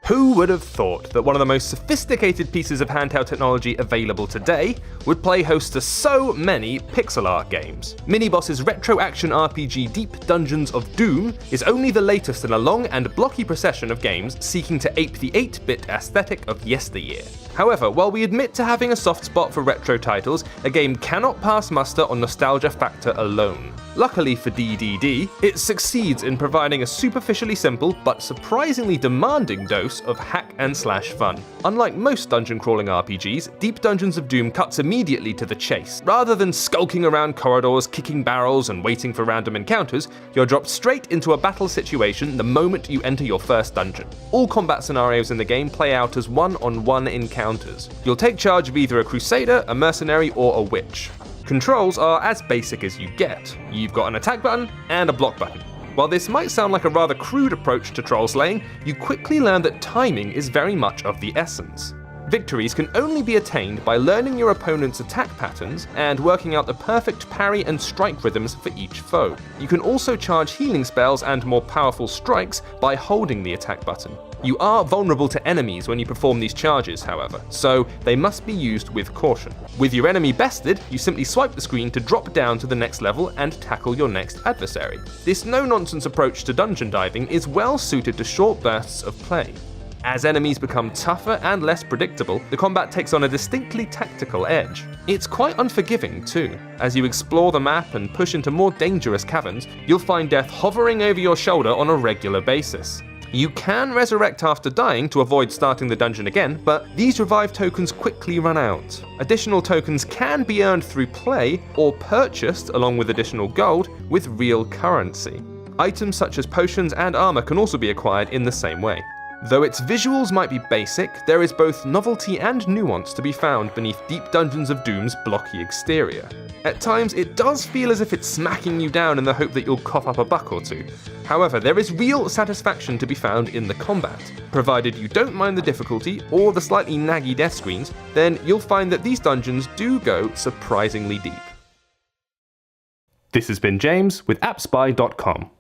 Who would have thought that one of the most sophisticated pieces of handheld technology available today would play host to so many pixel art games? Miniboss's retro action RPG Deep Dungeons of Doom is only the latest in a long and blocky procession of games seeking to ape the 8-bit aesthetic of yesteryear. However, while we admit to having a soft spot for retro titles, a game cannot pass muster on nostalgia factor alone. Luckily for DDD, it succeeds in providing a superficially simple but surprisingly demanding dose of hack and slash fun. Unlike most dungeon crawling RPGs, Deep Dungeons of Doom cuts immediately to the chase. Rather than skulking around corridors, kicking barrels, and waiting for random encounters, you're dropped straight into a battle situation the moment you enter your first dungeon. All combat scenarios in the game play out as one-on-one encounters. You'll take charge of either a crusader, a mercenary, or a witch. Controls are as basic as you get. You've got an attack button and a block button. While this might sound like a rather crude approach to troll slaying, you quickly learn that timing is very much of the essence. Victories can only be attained by learning your opponent's attack patterns and working out the perfect parry and strike rhythms for each foe. You can also charge healing spells and more powerful strikes by holding the attack button. You are vulnerable to enemies when you perform these charges, however, so they must be used with caution. With your enemy bested, you simply swipe the screen to drop down to the next level and tackle your next adversary. This no-nonsense approach to dungeon diving is well suited to short bursts of play. As enemies become tougher and less predictable, the combat takes on a distinctly tactical edge. It's quite unforgiving too. As you explore the map and push into more dangerous caverns, you'll find death hovering over your shoulder on a regular basis. You can resurrect after dying to avoid starting the dungeon again, but these revive tokens quickly run out. Additional tokens can be earned through play or purchased along with additional gold with real currency. Items such as potions and armor can also be acquired in the same way. Though its visuals might be basic, there is both novelty and nuance to be found beneath Deep Dungeons of Doom's blocky exterior. At times, it does feel as if it's smacking you down in the hope that you'll cough up a buck or two. However, there is real satisfaction to be found in the combat. Provided you don't mind the difficulty or the slightly naggy death screens, then you'll find that these dungeons do go surprisingly deep. This has been James with AppSpy.com.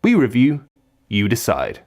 We review, you decide.